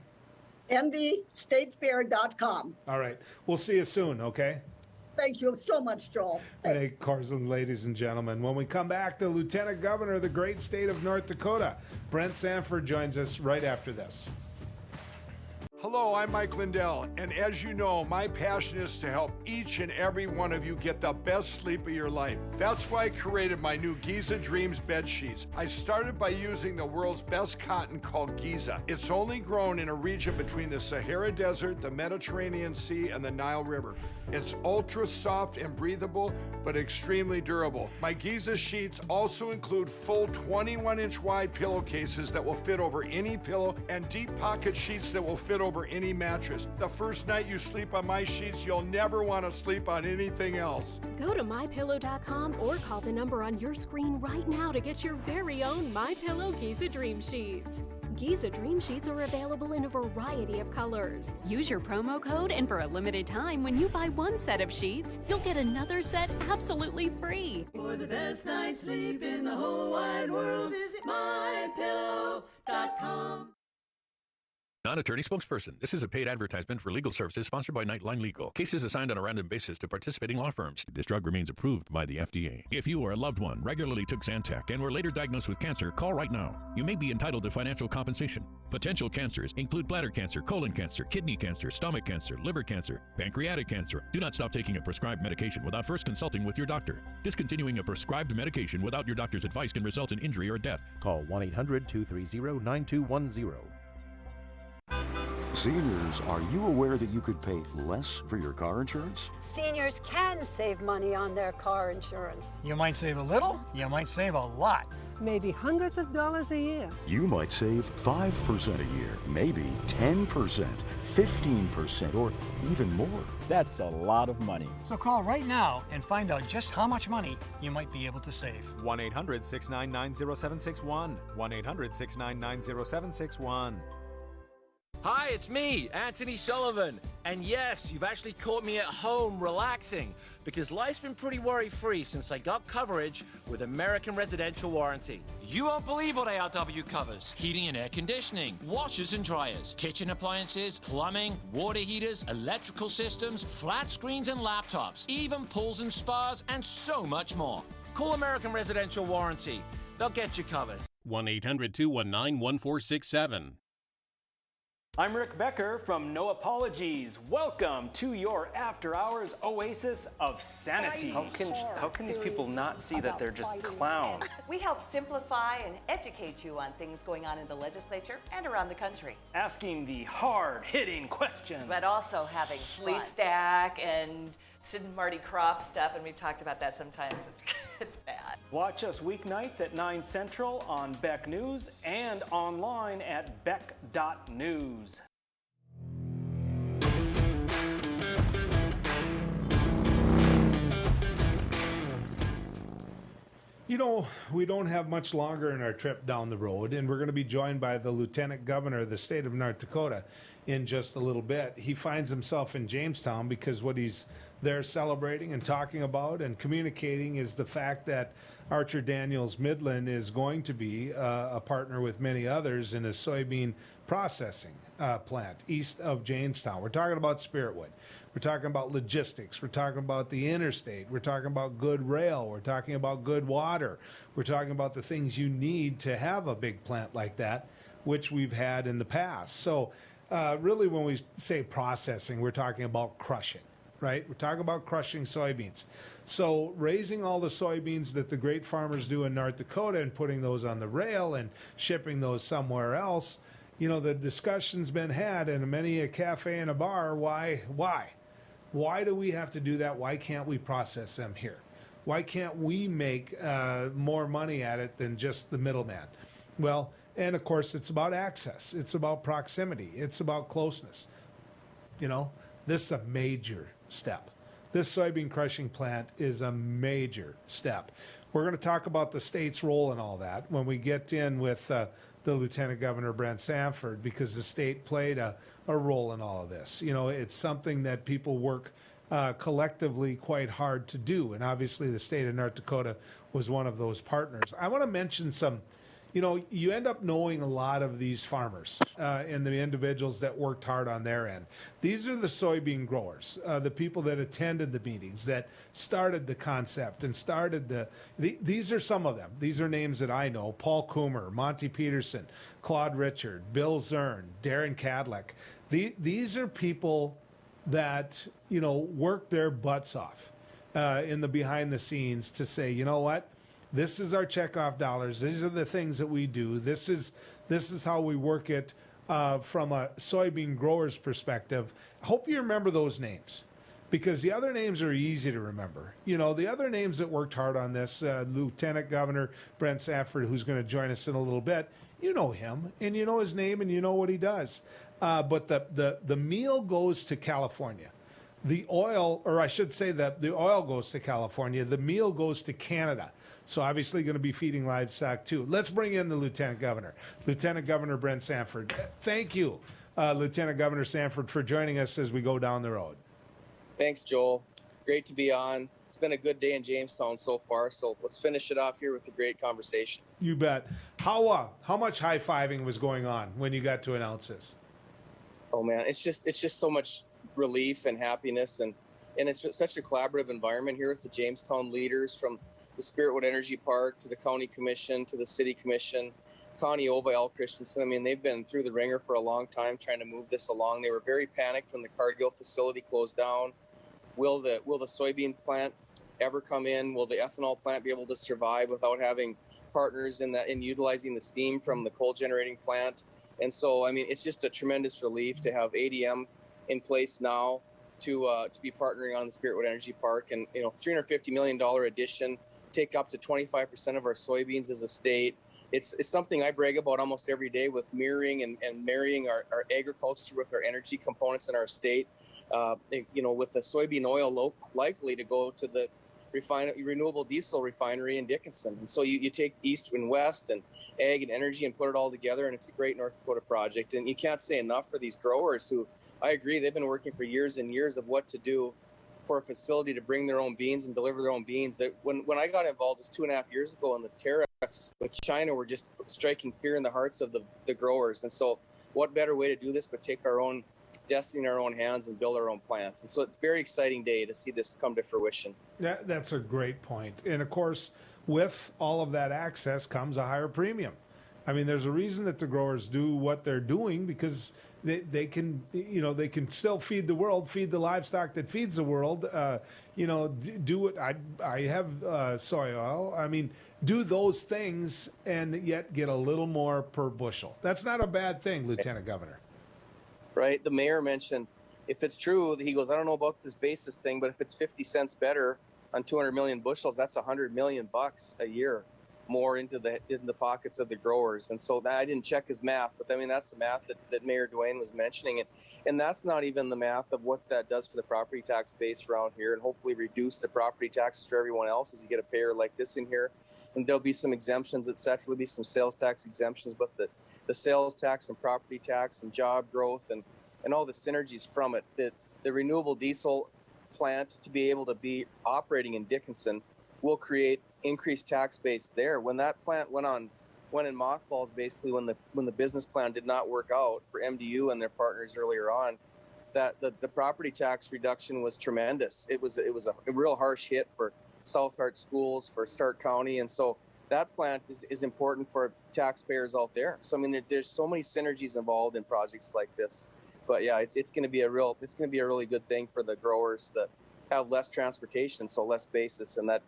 ndstatefair.com. All right. We'll see you soon, okay? Thank you so much, Joel. Renae Korslien, ladies and gentlemen. When we come back, the Lieutenant Governor of the great state of North Dakota, Brent Sanford, joins us right after this. Hello, I'm Mike Lindell, and as you know, my passion is to help each and every one of you get the best sleep of your life. That's why I created my new Giza Dreams bed sheets. I started by using the world's best cotton called Giza. It's only grown in a region between the Sahara Desert, the Mediterranean Sea, and the Nile River. It's ultra soft and breathable, but extremely durable. My Giza sheets also include full 21-inch wide pillowcases that will fit over any pillow and deep pocket sheets that will fit over any mattress. The first night you sleep on my sheets, you'll never want to sleep on anything else. Go to MyPillow.com or call the number on your screen right now to get your very own MyPillow Giza Dream Sheets. Giza Dream Sheets are available in a variety of colors. Use your promo code, and for a limited time, when you buy one set of sheets, you'll get another set absolutely free. For the best night's sleep in the whole wide world, visit mypillow.com. Non-attorney spokesperson. This is a paid advertisement for legal services sponsored by Nightline Legal. Cases assigned on a random basis to participating law firms. This drug remains approved by the FDA. If you or a loved one regularly took Zantac and were later diagnosed with cancer, call right now. You may be entitled to financial compensation. Potential cancers include bladder cancer, colon cancer, kidney cancer, stomach cancer, liver cancer, pancreatic cancer. Do not stop taking a prescribed medication without first consulting with your doctor. Discontinuing a prescribed medication without your doctor's advice can result in injury or death. Call 1-800-230-9210. Seniors, are you aware that you could pay less for your car insurance? Seniors can save money on their car insurance. You might save a little, you might save a lot. Maybe hundreds of dollars a year. You might save 5% a year, maybe 10%, 15%, or even more. That's a lot of money. So call right now and find out just how much money you might be able to save. 1-800-699-0761. 1-800-699-0761. Hi, it's me, Anthony Sullivan. And yes, you've actually caught me at home relaxing, because life's been pretty worry-free since I got coverage with American Residential Warranty. You won't believe what ARW covers. Heating and air conditioning, washers and dryers, kitchen appliances, plumbing, water heaters, electrical systems, flat screens and laptops, even pools and spas, and so much more. Call American Residential Warranty. They'll get you covered. 1-800-219-1467. I'm Rick Becker from No Apologies. Welcome to your after hours oasis of sanity. How can these people not see that they're just clowns? We help simplify and educate you on things going on in the legislature and around the country. Asking the hard-hitting questions. But also having fun. Lee Stack and Sid and Marty Croft stuff, and we've talked about that sometimes. It's bad. Watch us weeknights at 9 Central on Beck News and online at beck.news. You know, we don't have much longer in our trip down the road, and we're going to be joined by the Lieutenant Governor of the state of North Dakota in just a little bit. He finds himself in Jamestown because what he's there celebrating and talking about and communicating is the fact that Archer Daniels Midland is going to be a partner with many others in a soybean processing plant east of Jamestown. We're talking about Spiritwood. We're talking about logistics. We're talking about the interstate. We're talking about good rail. We're talking about good water. We're talking about the things you need to have a big plant like that, which we've had in the past. So really when we say processing, we're talking about crushing, right? We're talking about crushing soybeans. So raising all the soybeans that the great farmers do in North Dakota and putting those on the rail and shipping those somewhere else, you know, the discussion's been had in many a cafe and a bar. Why? Why do we have to do that? Why can't we process them here? Why can't we make more money at it than just the middleman? Well, and of course, it's about access. It's about proximity. It's about closeness. You know, this is a major step. This soybean crushing plant is a major step. We're going to talk about the state's role in all that when we get in with the Lieutenant Governor, Brent Sanford, because the state played a role in all of this. You know, it's something that people work collectively quite hard to do. And obviously the state of North Dakota was one of those partners. I want to mention some, you know, you end up knowing a lot of these farmers and the individuals that worked hard on their end. These are the soybean growers, the people that attended the meetings, that started the concept and started these are some of them. These are names that I know: Paul Coomer, Monty Peterson, Claude Richard, Bill Zern, Darren Cadlick. These are people that, you know, worked their butts off in the behind the scenes to say, you know what? This is our checkoff dollars. These are the things that we do. This is how we work it from a soybean grower's perspective. I hope you remember those names, because the other names are easy to remember. You know, the other names that worked hard on this, Lieutenant Governor Brent Sanford, who's going to join us in a little bit. You know him, and you know his name, and you know what he does. But the meal goes to California. The oil, or I should say that the oil goes to California. The meal goes to Canada. So obviously going to be feeding livestock too. Let's bring in the Lieutenant Governor. Lieutenant Governor Brent Sanford. Thank you, Lieutenant Governor Sanford, for joining us as we go down the road. Thanks, Joel. Great to be on. It's been a good day in Jamestown so far, so let's finish it off here with a great conversation. You bet. How much high-fiving was going on when you got to announce this? Oh man, it's just so much relief and happiness, and it's such a collaborative environment here with the Jamestown leaders, from the Spiritwood Energy Park to the County Commission to the City Commission, Connie Ova, Al Christensen. I mean, they've been through the ringer for a long time trying to move this along. They were very panicked when the Cargill facility closed down. Will the soybean plant ever come in? Will the ethanol plant be able to survive without having partners in utilizing the steam from the coal generating plant? And so, I mean, it's just a tremendous relief to have ADM in place now to be partnering on the Spiritwood Energy Park, and $350 million addition, take up to 25% of our soybeans as a state. It's something I brag about almost every day, with mirroring and marrying our agriculture with our energy components in our state. With the soybean oil likely to go to the renewable diesel refinery in Dickinson. And so you take east and west and ag and energy and put it all together, and it's a great North Dakota project. And you can't say enough for these growers who, I agree, they've been working for years and years of what to do for a facility to bring their own beans and deliver their own beans. That when I got involved, it was 2.5 years ago, and the tariffs with China were just striking fear in the hearts of the growers. And so what better way to do this but take our own destiny in our own hands and build our own plant. And so it's a very exciting day to see this come to fruition. That's a great point. And of course, with all of that access comes a higher premium. I mean, there's a reason that the growers do what they're doing, because they can still feed the world, feed the livestock that feeds the world, do it. I have soy oil. I mean, do those things and yet get a little more per bushel. That's not a bad thing, Lieutenant Governor. Right. The mayor mentioned, if it's true, he goes, I don't know about this basis thing, but if it's 50 cents better on 200 million bushels, that's $100 million a year more into the pockets of the growers. And so I didn't check his math, but I mean, that's the math that Mayor Duane was mentioning. And that's not even the math of what that does for the property tax base around here, and hopefully reduce the property taxes for everyone else as you get a payer like this in here. And there'll be some exemptions, et cetera. There'll be some sales tax exemptions, but the sales tax and property tax and job growth and all the synergies from it, the renewable diesel plant to be able to be operating in Dickinson will create increased tax base there. When that plant went in mothballs, basically when the business plan did not work out for MDU and their partners earlier on, that the property tax reduction was tremendous. It was a real harsh hit for South Hart schools, for Stark County, and so that plant is important for taxpayers out there. So I mean, there's so many synergies involved in projects like this. But yeah, it's going to be a really good thing for the growers that have less transportation, so less basis, and that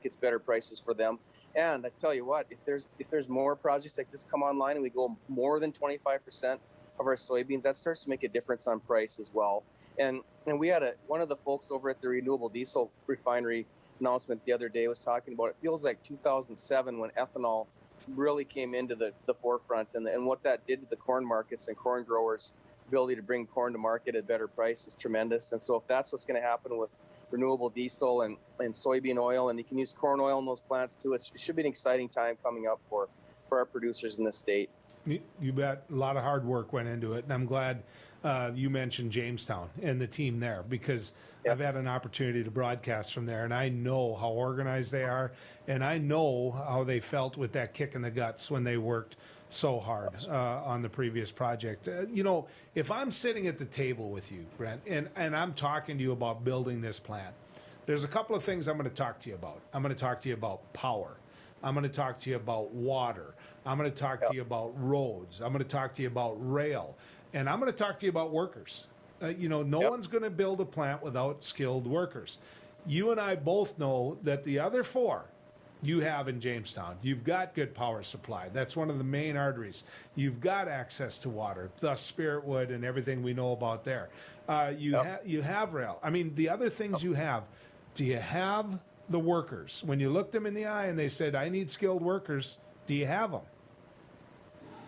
gets better prices for them. And I tell you what, if there's more projects like this come online and we go more than 25% of our soybeans, that starts to make a difference on price as well. And we had one of the folks over at the renewable diesel refinery announcement the other day was talking about, it feels like 2007 when ethanol really came into the forefront, and what that did to the corn markets and corn growers' ability to bring corn to market at better price is tremendous. And so if that's what's going to happen with renewable diesel and soybean oil, and you can use corn oil in those plants too, it should be an exciting time coming up for our producers in the state. You bet. A lot of hard work went into it, and I'm glad you mentioned Jamestown and the team there, because I've had an opportunity to broadcast from there, and I know how organized they are, and I know how they felt with that kick in the guts when they worked so hard on the previous project. If I'm sitting at the table with you, Brent, and I'm talking to you about building this plant, there's a couple of things I'm going to talk to you about. I'm going to talk to you about power. I'm going to talk to you about water. I'm going to talk to you about roads. I'm going to talk to you about rail. And I'm going to talk to you about workers. No one's going to build a plant without skilled workers. You and I both know that the other four you have in Jamestown. You've got good power supply. That's one of the main arteries. You've got access to water, thus Spiritwood and everything we know about there. You have rail. I mean, the other things you have, do you have the workers? When you looked them in the eye and they said, I need skilled workers, do you have them?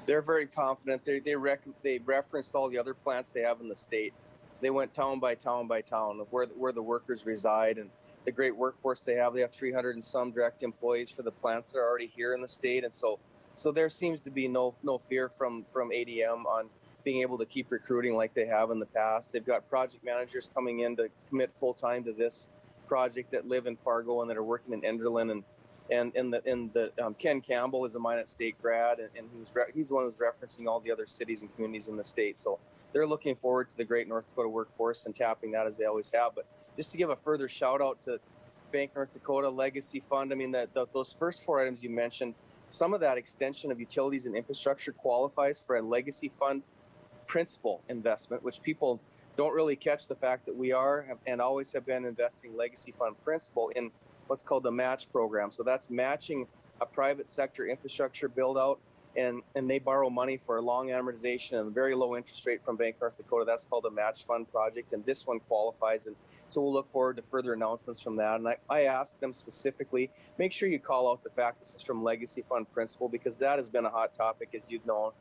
They're very confident. They referenced all the other plants they have in the state. They went town by town by town of where the workers reside, and the great workforce they have. They have 300 and some direct employees for the plants that are already here in the state. And so there seems to be no fear from ADM on being able to keep recruiting like they have in the past. They've got project managers coming in to commit full time to this project that live in Fargo and that are working in Enderlin. And Ken Campbell is a Minot State grad, and he's the one who's referencing all the other cities and communities in the state. So they're looking forward to the great North Dakota workforce and tapping that as they always have. But just to give a further shout out to Bank North Dakota, Legacy Fund, I mean, those first 4 items you mentioned, some of that extension of utilities and infrastructure qualifies for a Legacy Fund principal investment, which people don't really catch the fact that we are and always have been investing Legacy Fund principal in what's called the match program. So that's matching a private sector infrastructure build out, and they borrow money for a long amortization and a very low interest rate from Bank North Dakota. That's called a match fund project, and this one qualifies. And so we'll look forward to further announcements from that. And I asked them specifically, make sure you call out the fact this is from Legacy Fund principal, because that has been a hot topic, as you know,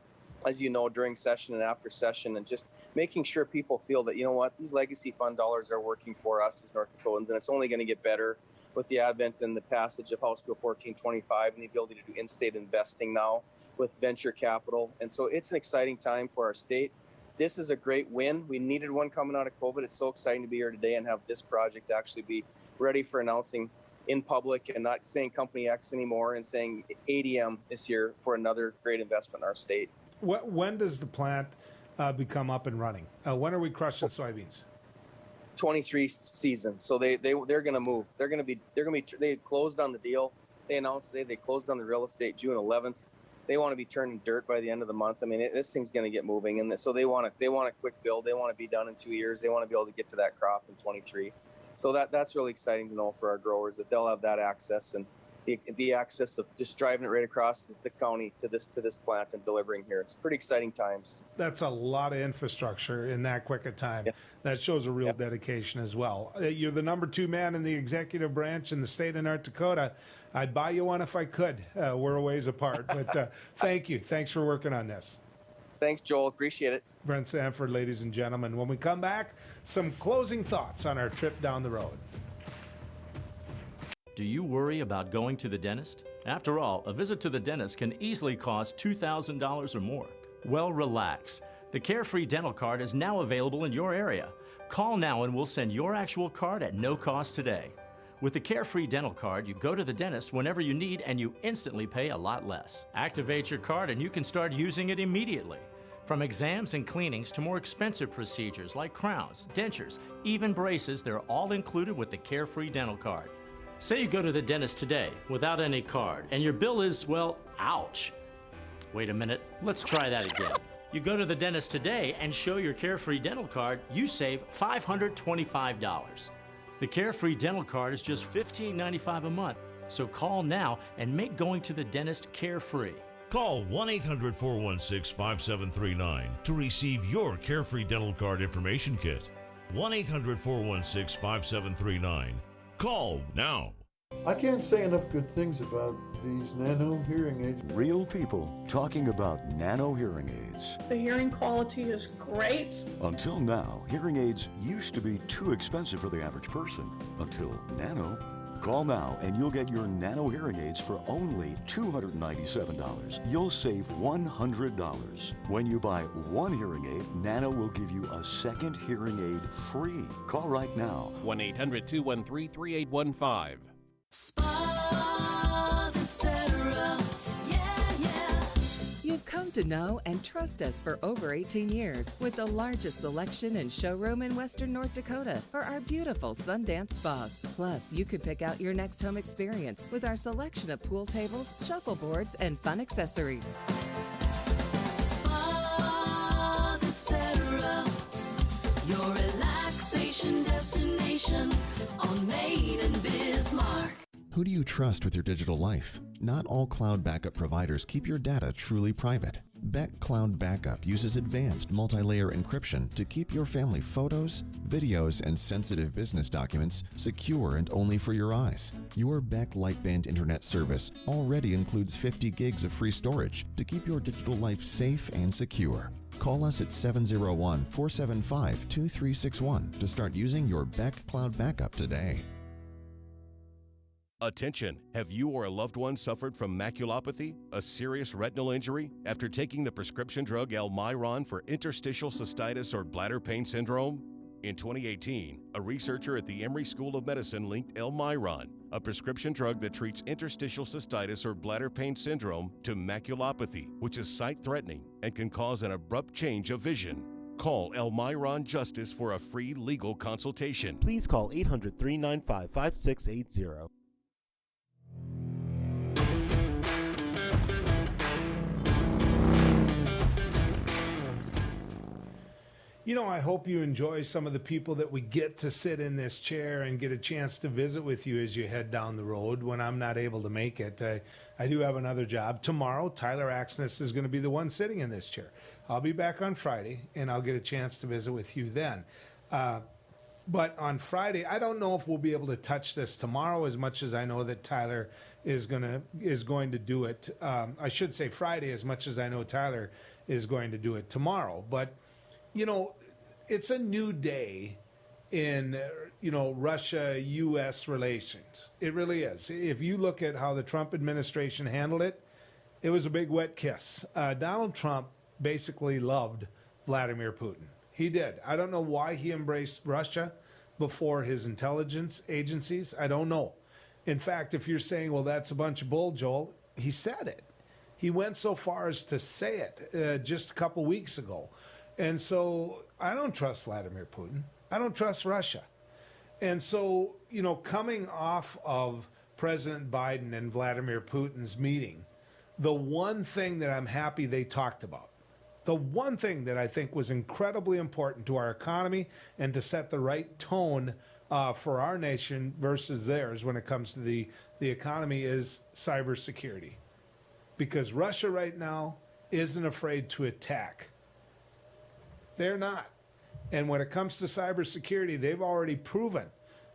during session and after session, and just making sure people feel that, you know what, these Legacy Fund dollars are working for us as North Dakotans, and it's only going to get better with the advent and the passage of House Bill 1425 and the ability to do in-state investing now with venture capital. And so it's an exciting time for our state. This is a great win. We needed one coming out of COVID. It's so exciting to be here today and have this project actually be ready for announcing in public and not saying Company X anymore and saying ADM is here for another great investment in our state. When does the plant become up and running? When are we crushing soybeans? 23 season. So they're going to move. They closed on the deal. They announced today they closed on the real estate June 11th. They want to be turning dirt by the end of the month. I mean, this thing's going to get moving, and so they want a quick build. They want to be done in 2 years. They want to be able to get to that crop in 23. So that's really exciting to know for our growers that they'll have that access and the access of just driving it right across the county to this plant and delivering here. It's pretty exciting times. That's a lot of infrastructure in that quick a time. Yep. That shows a real dedication as well. You're the number 2 man in the executive branch in the state of North Dakota. I'd buy you one if I could. We're a ways apart, but thank you. Thanks for working on this. Thanks, Joel. Appreciate it. Brent Sanford, ladies and gentlemen. When we come back, some closing thoughts on our trip down the road. Do you worry about going to the dentist? After all, a visit to the dentist can easily cost $2,000 or more. Well, relax. The Carefree Dental Card is now available in your area. Call now and we'll send your actual card at no cost today. With the Carefree Dental Card, you go to the dentist whenever you need and you instantly pay a lot less. Activate your card and you can start using it immediately. From exams and cleanings to more expensive procedures like crowns, dentures, even braces, they're all included with the Carefree Dental Card. Say you go to the dentist today without any card and your bill is, well, ouch. Wait a minute, let's try that again. You go to the dentist today and show your Carefree Dental Card, you save $525. The Carefree Dental Card is just $15.95 a month, so call now and make going to the dentist carefree. Call 1-800-416-5739 to receive your Carefree Dental Card information kit. 1-800-416-5739. Call now. I can't say enough good things about these nano hearing aids. Real people talking about nano hearing aids. The hearing quality is great. Until now, hearing aids used to be too expensive for the average person. Until nano. Call now and you'll get your nano hearing aids for only $297. You'll save $100. When you buy one hearing aid, Nano will give you a second hearing aid free. Call right now. 1-800-213-3815. Spas, etc. You've come to know and trust us for over 18 years with the largest selection and showroom in Western North Dakota for our beautiful Sundance spas. Plus, you could pick out your next home experience with our selection of pool tables, shuffleboards, and fun accessories. Spas, etc. Your relaxation destination on Main and Bismarck. Who do you trust with your digital life? Not all cloud backup providers keep your data truly private. Beck Cloud Backup uses advanced multi-layer encryption to keep your family photos, videos, and sensitive business documents secure and only for your eyes. Your Beck Lightband Internet service already includes 50 gigs of free storage to keep your digital life safe and secure. Call us at 701-475-2361 to start using your Beck Cloud Backup today. Attention! Have you or a loved one suffered from maculopathy, a serious retinal injury, after taking the prescription drug Almiron for interstitial cystitis or bladder pain syndrome? In 2018, a researcher at the Emory School of Medicine linked Almiron, a prescription drug that treats interstitial cystitis or bladder pain syndrome, to maculopathy, which is sight-threatening and can cause an abrupt change of vision. Call Almiron Justice for a free legal consultation. Please call 800-395-5680. You know, I hope you enjoy some of the people that we get to sit in this chair and get a chance to visit with you as you head down the road when I'm not able to make it. I do have another job. Tomorrow, Tyler Axness is going to be the one sitting in this chair. I'll be back on Friday, and I'll get a chance to visit with you then. But on Friday, I don't know if we'll be able to touch this tomorrow as much as I know that Tyler is going to do it. I should say Friday as much as I know Tyler is going to do it tomorrow. But you know, it's a new day in, Russia-U.S. relations. It really is. If you look at how the Trump administration handled it, it was a big wet kiss. Donald Trump basically loved Vladimir Putin. He did. I don't know why he embraced Russia before his intelligence agencies. I don't know. In fact, if you're saying, well, that's a bunch of bull, Joel, he said it. He went so far as to say it just a couple weeks ago. And so I don't trust Vladimir Putin. I don't trust Russia. And so, coming off of President Biden and Vladimir Putin's meeting, the one thing that I'm happy they talked about, the one thing that I think was incredibly important to our economy and to set the right tone for our nation versus theirs when it comes to the economy is cybersecurity. Because Russia right now isn't afraid to attack. They're not. And when it comes to cybersecurity, they've already proven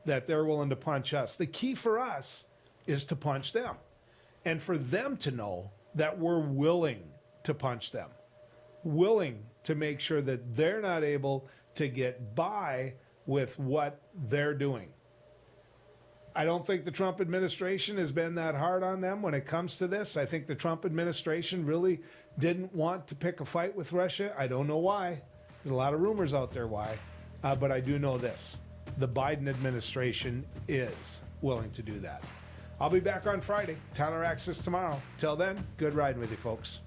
that they're willing to punch us. The key for us is to punch them. And for them to know that we're willing to punch them. Willing to make sure that they're not able to get by with what they're doing. I don't think the Trump administration has been that hard on them when it comes to this. I think the Trump administration really didn't want to pick a fight with Russia. I don't know why. There's a lot of rumors out there why, but I do know this. The Biden administration is willing to do that. I'll be back on Friday. Tyler Axness tomorrow. Till then, good riding with you, folks.